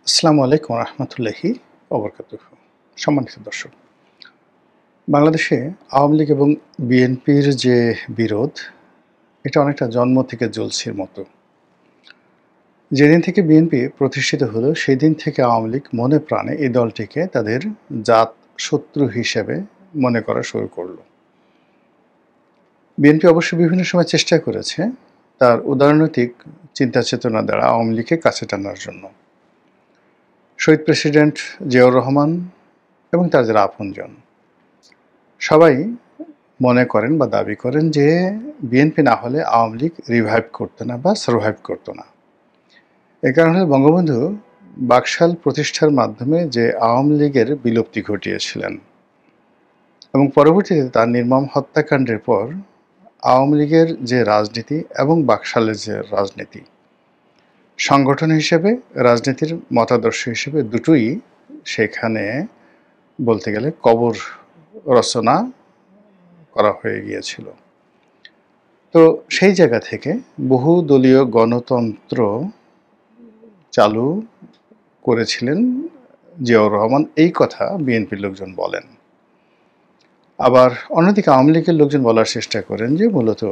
আসসালামু আলাইকুম রহমতুল্লাহি ওবরকাতুহু। সম্মানিত দর্শক, বাংলাদেশে আওয়ামী লীগ এবং বিএনপির যে বিরোধ, এটা অনেকটা জন্ম থেকে জলসির মতো। যেদিন থেকে বিএনপি প্রতিষ্ঠিত হলো সেই দিন থেকে আওয়ামী লীগ মনে প্রাণে এই দলটিকে তাদের জাত শত্রু হিসেবে মনে করা শুরু করলো। বিএনপি অবশ্য বিভিন্ন সময় চেষ্টা করেছে তার উদারনৈতিক চিন্তা চেতনা দ্বারা আওয়ামী লীগকে কাছে টানার জন্য। শহীদ প্রেসিডেন্ট জিয়াউর রহমান এবং তার যারা আপনজন সবাই মনে করেন বা দাবি করেন যে বিএনপি না হলে আওয়ামী লীগ রিভাইভ করতো না বা সারভাইভ করতো না। এ কারণে বঙ্গবন্ধু বাকশাল প্রতিষ্ঠার মাধ্যমে যে আওয়ামী লীগের বিলুপ্তি ঘটিয়েছিলেন এবং পরবর্তীতে তার নির্মম হত্যাকাণ্ডের পর আওয়ামী লীগের যে রাজনীতি এবং বাকশালের যে রাজনীতি, সংগঠন হিসেবে রাজনীতির মতাদর্শ হিসেবে দুটোই সেখানে বলতে গেলে কবর রচনা করা হয়ে গিয়েছিল। তো সেই জায়গা থেকে বহুদলীয় গণতন্ত্র চালু করেছিলেন জিয়াউর রহমান, এই কথা বিএনপির লোকজন বলেন। আবার অন্যদিকে আওয়ামী লীগের লোকজন বলার চেষ্টা করেন যে মূলত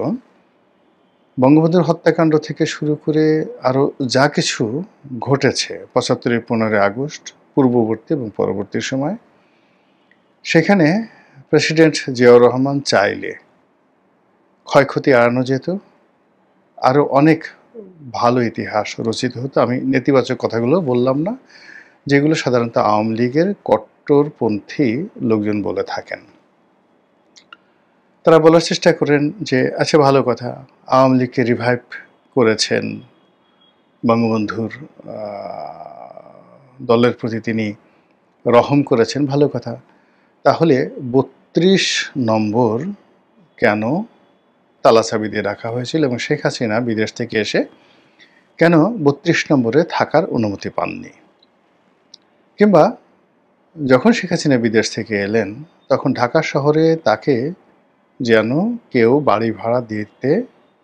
বঙ্গবন্ধুর হত্যাকাণ্ড থেকে শুরু করে আরও যা কিছু ঘটেছে ৭৫-এর ১৫ই আগস্ট পূর্ববর্তী এবং পরবর্তী সময়, সেখানে প্রেসিডেন্ট জিয়াউর রহমান চাইলে ক্ষয়ক্ষতি এড়ানো যেত, আরও অনেক ভালো ইতিহাস রচিত হতো। আমি নেতিবাচক কথাগুলো বললাম না, যেগুলো সাধারণত আওয়ামী লীগের কট্টরপন্থী লোকজন বলে থাকেন। তারা বলার চেষ্টা করেন যে আচ্ছা, ভালো কথা, আওয়ামী লীগকে রিভাইভ করেছেন, বঙ্গবন্ধুর দলের প্রতি তিনি রহম করেছেন, ভালো কথা, তাহলে ৩২ নম্বর কেন তালাচাবি দিয়ে রাখা হয়েছিল এবং শেখ হাসিনা বিদেশ থেকে এসে কেন ৩২ নম্বরে থাকার অনুমতি পাননি? কিংবা যখন শেখ হাসিনা বিদেশ থেকে এলেন তখন ঢাকা শহরে তাকে যেন কেউ বাড়ি ভাড়া দিতে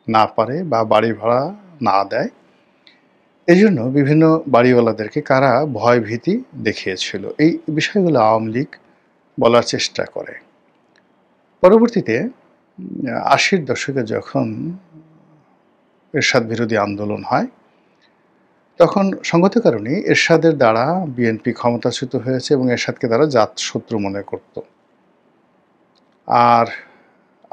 না পারে বা বাড়ি ভাড়া না দেয়, এই জন্য বিভিন্ন বাড়িওয়ালাদেরকে কারা ভয় ভীতি দেখিয়েছিল। এই বিষয়গুলো আওয়ামী লীগ বলার চেষ্টা করে। পরবর্তীতে ৮০-র দশকে যখন এরশাদ বিরোধী আন্দোলন হয়, তখন সঙ্গত কারণেই এরশাদের দ্বারা বিএনপি ক্ষমতাচ্যুত হয়েছে এবং এরশাদকে তারা জাতশত্রু মনে করত। আর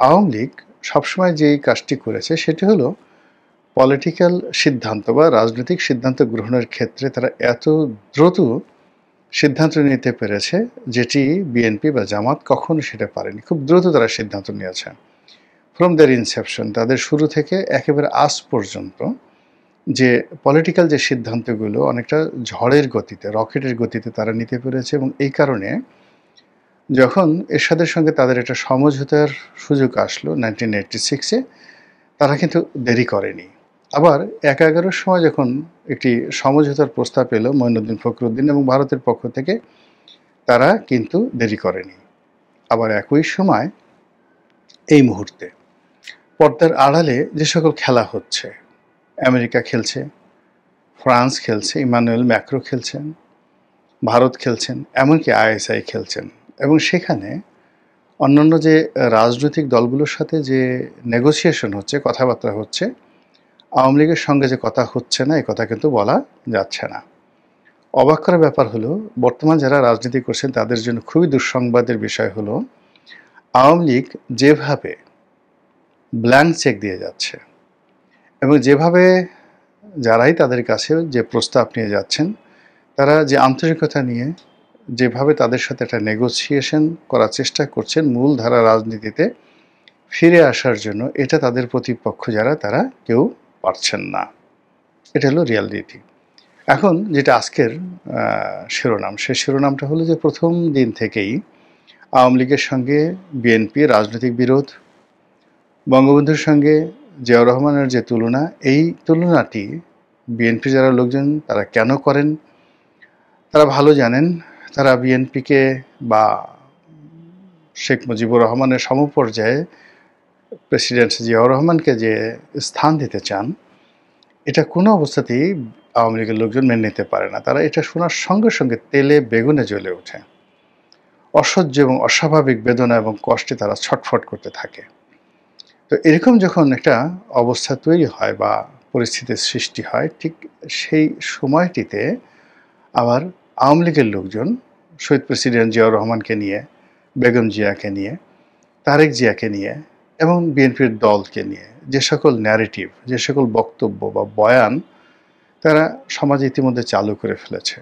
আওয়ামী লীগ সবসময় যেই কাজটি করেছে সেটি হলো পলিটিক্যাল সিদ্ধান্ত বা রাজনৈতিক সিদ্ধান্ত গ্রহণের ক্ষেত্রে তারা এত দ্রুত সিদ্ধান্ত নিতে পেরেছে যেটি বিএনপি বা জামাত কখনো সেটা পারেনি। খুব দ্রুত তারা সিদ্ধান্ত নিয়েছে ফ্রম দেয়ার ইনসেপশন, তাদের শুরু থেকে একেবারে আজ পর্যন্ত যে পলিটিক্যাল যে সিদ্ধান্তগুলো অনেকটা ঝড়ের গতিতে, রকেটের গতিতে তারা নিতে পেরেছে। এবং এই কারণে যখন এরশাদের সঙ্গে তাদের একটা সমঝোতার সুযোগ আসলো 1986-এ, তারা কিন্তু দেরি করেনি। আবার ১১-১১-র সময় যখন একটি সমঝোতার প্রস্তাব এলো মঈনুদ্দিন ফখরুদ্দিন এবং ভারতের পক্ষ থেকে, তারা কিন্তু দেরি করেনি। আবার একই সময় এই মুহূর্তে পর্দার আড়ালে যে সকল খেলা হচ্ছে, আমেরিকা খেলছে, ফ্রান্স খেলছে, ইমানুয়েল ম্যাক্রো খেলছেন, ভারত খেলছেন, এমনকি আইএসআই খেলছেন, এবং সেখানে অন্যান্য যে রাজনৈতিক দলগুলোর সাথে যে নেগোসিয়েশন হচ্ছে, কথাবার্তা হচ্ছে, আওয়ামী লীগের সঙ্গে যে কথা হচ্ছে না, এই কথা কিন্তু বলা যাচ্ছে না। অবাক করার ব্যাপার হলো, বর্তমান যারা রাজনীতি করছেন তাদের জন্য খুবই দুঃসংবাদের বিষয় হলো, আওয়ামী লীগ যেভাবে ব্ল্যাঙ্ক চেক দিয়ে যাচ্ছে এবং যেভাবে যারাই তাদের কাছে যে প্রস্তাব নিয়ে যাচ্ছেন, তারা যে আন্তরিকতা নিয়ে যেভাবে তাদের সাথে একটা নেগোসিয়েশন করার চেষ্টা করছেন মূলধারা রাজনীতিতে ফিরে আসার জন্য, এটা তাদের প্রতিপক্ষ যারা তারা কেউ পারছেন না। এটা হলো রিয়ালিটি। এখন যেটা আজকের শিরোনাম, সেই শিরোনামটা হলো যে প্রথম দিন থেকেই আওয়ামী লীগের সঙ্গে বিএনপি রাজনৈতিক বিরোধ, বঙ্গবন্ধুর সঙ্গে জিয়াউর রহমানের যে তুলনা, এই তুলনাটি বিএনপি যারা লোকজন তারা কেন করেন তারা ভালো জানেন। তারা বিএনপিকে বা শেখ মুজিবুর রহমানের সমপর্যায়ে প্রেসিডেন্ট জিয়াউর রহমানকে যে স্থান দিতে চান, এটা কোনো অবস্থাতেই আওয়ামী লীগের লোকজন মেনে নিতে পারে না। তারা এটা শোনার সঙ্গে সঙ্গে তেলে বেগুনে জ্বলে ওঠে। অসহ্য এবং অস্বাভাবিক বেদনা এবং কষ্টে তারা ছটফট করতে থাকে। তো এরকম যখন একটা অবস্থা তৈরি হয় বা পরিস্থিতির সৃষ্টি হয়, ঠিক সেই সময়টিতে আবার আওয়ামী লীগের লোকজন শহীদ প্রেসিডেন্ট জিয়াউর রহমানকে নিয়ে, বেগম জিয়াকে নিয়ে, তারেক জিয়াকে নিয়ে এবং বিএনপির দলকে নিয়ে যে সকল ন্যারেটিভ, যে সকল বক্তব্য বা বয়ান তারা সমাজে ইতিমধ্যে চালু করে ফেলেছে,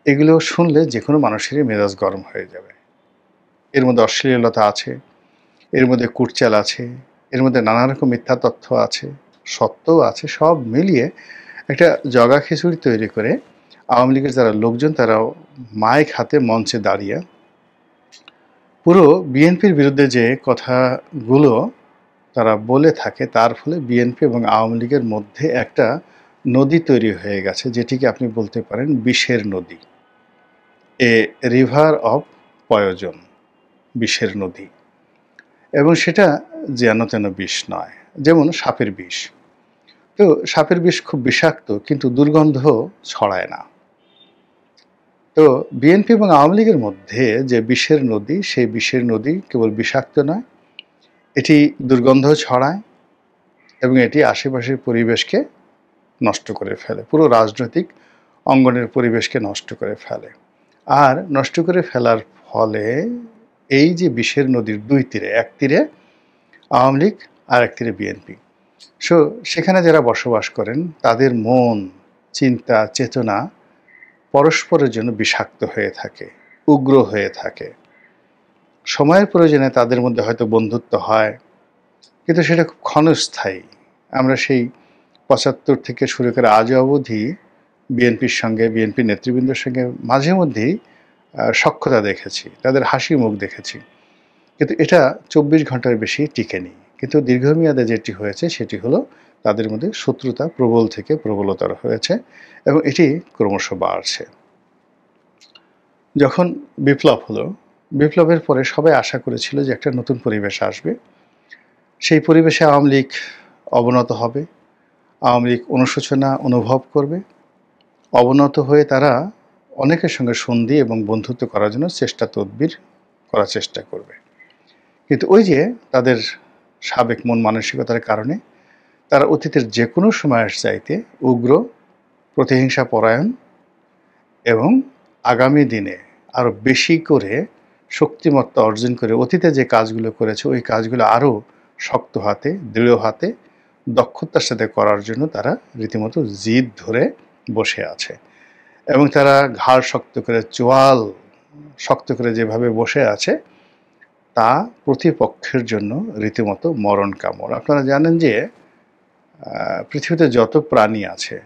এগুলো শুনলে যে কোনো মানুষেরই মেজাজ গরম হয়ে যাবে। এর মধ্যে অশ্লীলতা আছে, এর মধ্যে কুটচাল আছে, এর মধ্যে নানা রকম মিথ্যা তথ্য আছে, সত্যও আছে। সব মিলিয়ে একটা জগা খিচুড়ি তৈরি করে আওয়ামী লীগের যারা লোকজন তারাও মাইক হাতে মঞ্চে দাঁড়িয়ে পুরো বিএনপির বিরুদ্ধে যে কথাগুলো তারা বলে থাকে, তার ফলে বিএনপি এবং আওয়ামী লীগের মধ্যে একটা নদী তৈরি হয়ে গেছে, যেটিকে আপনি বলতে পারেন বিষের নদী, এ রিভার অফ পয়জন, বিষের নদী। এবং সেটা যেন তেন বিষ নয়, যেমন সাপের বিষ। তো সাপের বিষ খুব বিষাক্ত, কিন্তু দুর্গন্ধ ছড়ায় না। তো বিএনপি এবং আওয়ামী লীগের মধ্যে যে বিষের নদী, সেই বিষের নদী কেবল বিষাক্ত নয়, এটি দুর্গন্ধ ছড়ায় এবং এটি আশেপাশের পরিবেশকে নষ্ট করে ফেলে, পুরো রাজনৈতিক অঙ্গনের পরিবেশকে নষ্ট করে ফেলে। আর নষ্ট করে ফেলার ফলে এই যে বিষের নদীর দুই তীরে, এক তীরে আওয়ামী লীগ আর এক তীরে বিএনপি, সেখানে যারা বসবাস করেন তাদের মন, চিন্তা, চেতনা পরস্পরের জন্য বিষাক্ত হয়ে থাকে, উগ্র হয়ে থাকে। সময়ের প্রয়োজনে তাদের মধ্যে হয়তো বন্ধুত্ব হয়, কিন্তু সেটা খুব ক্ষণস্থায়ী। আমরা সেই ৭৫ থেকে শুরু করে আজ অবধি বিএনপির সঙ্গে, বিএনপি নেতৃবৃন্দের সঙ্গে মাঝে মধ্যেই সখ্যতা দেখেছি, তাদের হাসি মুখ দেখেছি, কিন্তু এটা ২৪ ঘন্টার বেশি টিকেনি। কিন্তু দীর্ঘমেয়াদে যেটি হয়েছে সেটি হলো তাদের মধ্যে শত্রুতা প্রবল থেকে প্রবলতর হয়েছে এবং এটি ক্রমশ বাড়ছে। যখন বিপ্লব হলো, বিপ্লবের পরে সবাই আশা করেছিল যে একটা নতুন পরিবেশ আসবে, সেই পরিবেশে আওয়ামী লীগ অবনত হবে, আওয়ামী লীগ অনুশোচনা অনুভব করবে, অবনত হয়ে তারা অনেকের সঙ্গে সন্ধি এবং বন্ধুত্ব করার জন্য তদবির করার চেষ্টা করবে। কিন্তু ওই যে তাদের সাবেক মন মানসিকতার কারণে তারা অতীতের যে কোনো সময়ের চাইতে উগ্র, প্রতিহিংসা পরায়ণ এবং আগামী দিনে আরও বেশি করে শক্তিমত্তা অর্জন করে অতীতে যে কাজগুলো করেছে ওই কাজগুলো আরও শক্ত হাতে, দৃঢ় হাতে, দক্ষতার সাথে করার জন্য তারা রীতিমতো জিদ ধরে বসে আছে। এবং তারা ঘাড় শক্ত করে, চোয়াল শক্ত করে যেভাবে বসে আছে, তা প্রতিপক্ষের জন্য রীতিমতো মরণ কামড়। আপনারা জানেন যে পৃথিবীতে যত প্রাণী আছে,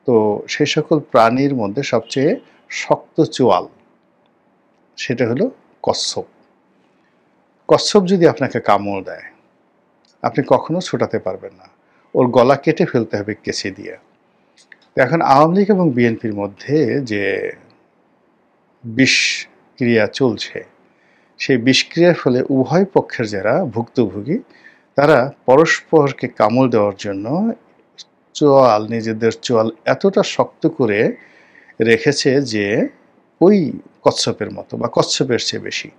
তো সেই সকল প্রাণীর মধ্যে সবচেয়ে শক্ত চোয়াল সেটা হলো কচ্ছপ। কচ্ছপ যদি আপনাকে কামড় দেয়, আপনি কখনো ছোটাতে পারবেন না, ওর গলা কেটে ফেলতে হবে কেঁচি দিয়ে। এখন আওয়ামী লীগ এবং বিএনপির মধ্যে যে বিষক্রিয়া চলছে, সেই বিষক্রিয়ার ফলে উভয় পক্ষের যারা ভুক্তভোগী তারা পরস্পরকে কামড় দেওয়ার জন্য নিজেদের চোয়াল এতটা শক্ত করে রেখেছে যে ওই কচ্ছপের মতো বা কচ্ছপের চেয়ে বেশি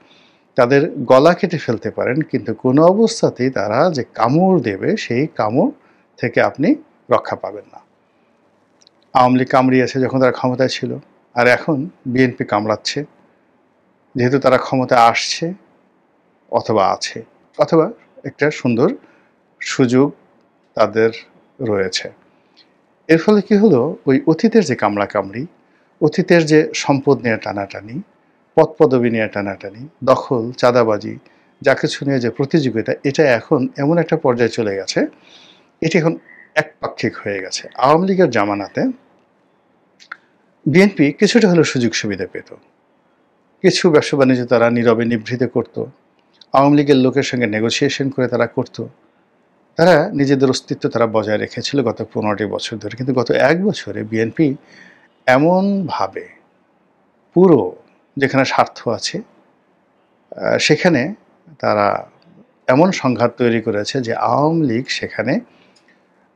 তাদের গলা কেটে ফেলতে পারেন, কিন্তু কোনো অবস্থাতেই তারা যে কামড় দেবে সেই কামড় থেকে আপনি রক্ষা পাবেন না। আওয়ামী লীগ কামড়িয়েছে যখন তারা ক্ষমতায় ছিল, আর এখন বিএনপি কামড়াচ্ছে, যেহেতু তারা ক্ষমতায় আসছে অথবা আছে, অথবা একটা সুন্দর সুযোগ তাদের রয়েছে। এর ফলে কি হলো, ওই অতীতের যে কামড়াকামড়ি, অতীতের যে সম্পদ নিয়ে টানাটানি, পদপদবি নিয়ে টানাটানি, দখল, চাঁদাবাজি, যা কিছু নিয়ে যে প্রতিযোগিতা, এটা এখন এমন একটা পর্যায়ে চলে গেছে, এটি এখন একপাক্ষিক হয়ে গেছে। আওয়ামী লীগের জামানাতে বিএনপি কিছুটা হলেও সুযোগ সুবিধা পেত, কিছু ব্যবসা বাণিজ্য তারা নীরবে নিভৃত করত, আওয়ামী লীগের লোকের সঙ্গে নেগোসিয়েশন করে তারা করত, তারা নিজেদের অস্তিত্ব তারা বজায় রেখেছিল গত 15টি বছর ধরে। কিন্তু গত 1 বছরে বিএনপি এমনভাবে পুরো যেখানে স্বার্থ আছে সেখানে তারা এমন সংঘাত তৈরি করেছে যে আওয়ামী লীগ সেখানে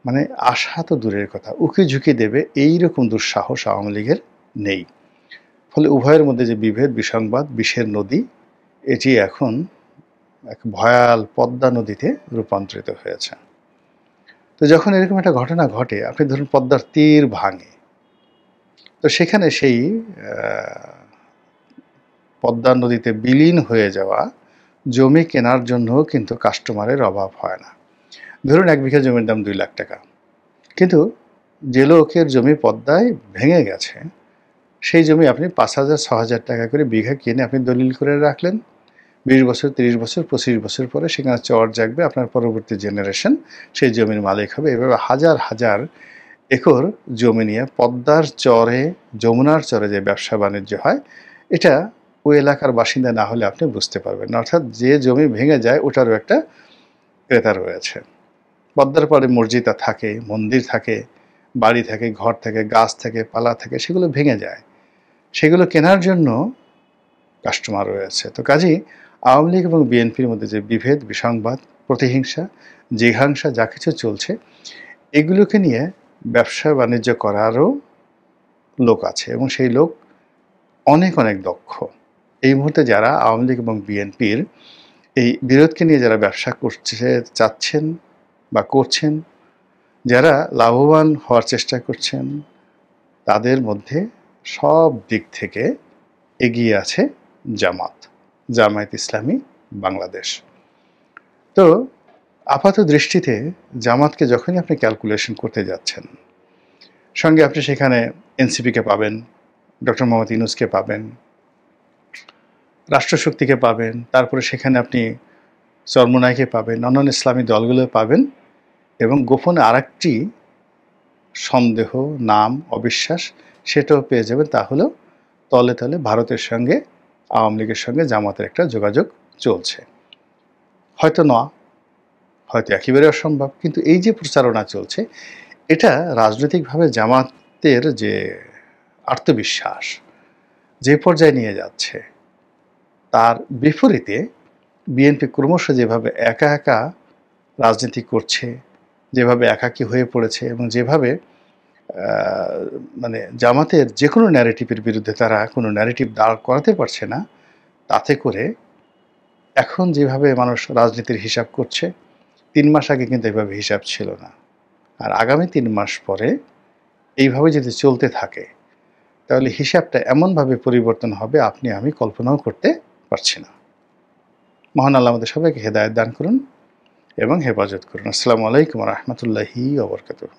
মানে আশা তো দূরের কথা, উকি ঝুঁকি দেবে এইরকম দুঃসাহস আওয়ামী লীগের নেই। ফলে উভয়ের মধ্যে যে বিভেদ, বিসংবাদ, বিষের নদী, এটি এখন এক ভয়াল পদ্মা নদীতে রূপান্তরিত হয়েছে। তো যখন এরকম একটা ঘটনা ঘটে, আপনি ধরুন পদ্মার তীর ভাঙে, তো সেখানে সেই পদ্মা নদীতে বিলীন হয়ে যাওয়া জমি কেনার জন্যও কিন্তু কাস্টমারের অভাব হয় না। ধরুন 1 বিঘা জমির দাম 2 লাখ টাকা, কিন্তু যে লোকের জমি পদ্মায় ভেঙে গেছে, সেই জমি আপনি 5,000 6,000 টাকা করে বিঘা কিনে আপনি দলিল করে রাখলেন। 20 বছর, 30 বছর, 25 বছর পরে সেখানে চর জাগবে, আপনার পরবর্তী জেনারেশন সেই জমির মালিক হবে। এভাবে হাজার হাজার একর জমি নিয়ে পদ্মার চরে, যমুনার চরে যে ব্যবসা বাণিজ্য হয়, এটা ওই এলাকার বাসিন্দা না হলে আপনি বুঝতে পারবেন না। অর্থাৎ যে জমি ভেঙে যায় ওটারও একটা ক্রেতা রয়েছে। পদ্মার পাড়ে মসজিদা থাকে, মন্দির থাকে, বাড়ি থাকে, ঘর থাকে, গাছ থাকে, পালা থাকে, সেগুলো ভেঙে যায়। সেগুলো কেনার জন্য কাস্টমার রয়েছে। তো কাজেই আওয়ামী লীগ এবং বিএনপির মধ্যে যে বিভেদ, বিসংবাদ, প্রতিহিংসা, জিঘাংসা যা কিছু চলছে, এগুলোকে নিয়ে ব্যবসা বাণিজ্য করারও লোক আছে এবং সেই লোক অনেক অনেক দক্ষ। এই মুহূর্তে যারা আওয়ামী লীগ এবং বিএনপির এই বিরোধকে নিয়ে যারা ব্যবসা করতে চাচ্ছেন বা করছেন, যারা লাভবান হওয়ার চেষ্টা করছেন, তাদের মধ্যে সব দিক থেকে এগিয়ে আছে জামায়াত ইসলামী বাংলাদেশ। তো আপাত দৃষ্টিতে জামাতকে যখনই আপনি ক্যালকুলেশন করতে যাচ্ছেন, সঙ্গে আপনি সেখানে এনসিপিকে পাবেন, ডক্টর মোহাম্মদ ইউনূসকে পাবেন, রাষ্ট্রশক্তিকে পাবেন, তারপরে সেখানে আপনি চরমোনাইকে পাবেন, অন্যান্য ইসলামী দলগুলো পাবেন, এবং গোপনে আরেকটি সন্দেহ, নাম, অবিশ্বাস সেটাও পেয়ে যাবেন। তা হলো তলে তলে ভারতের সঙ্গে আওয়ামী লীগের সঙ্গে জামাতের একটা যোগাযোগ চলছে। হয়তো না, হয়তো একেবারে অসম্ভব, কিন্তু এই যে প্রচারণা চলছে, এটা রাজনৈতিকভাবে জামাতের যে আত্মবিশ্বাস যে পর্যায়ে নিয়ে যাচ্ছে, তার বিপরীতে বিএনপি ক্রমশ যেভাবে একা একা রাজনীতি করছে, যেভাবে একাকী হয়ে পড়েছে, এবং যেভাবে মানে জামাতের যে কোনো ন্যারেটিভের বিরুদ্ধে তারা কোনো ন্যারেটিভ দাঁড় করাতে পারছে না, তাতে করে এখন যেভাবে মানুষ রাজনীতির হিসাব করছে, 3 মাস আগে কিন্তু এভাবে হিসাব ছিল না। আর আগামী 3 মাস পরে এইভাবে যদি চলতে থাকে, তাহলে হিসাবটা এমনভাবে পরিবর্তন হবে আপনি আমি কল্পনাও করতে পারছি না। মহান আল্লাহ আমাদের সবাইকে হেদায়েত দান করুন এবং হেফাজত করুন। আসসালামু আলাইকুম ওয়া রাহমাতুল্লাহি ওয়া বারাকাতুহু।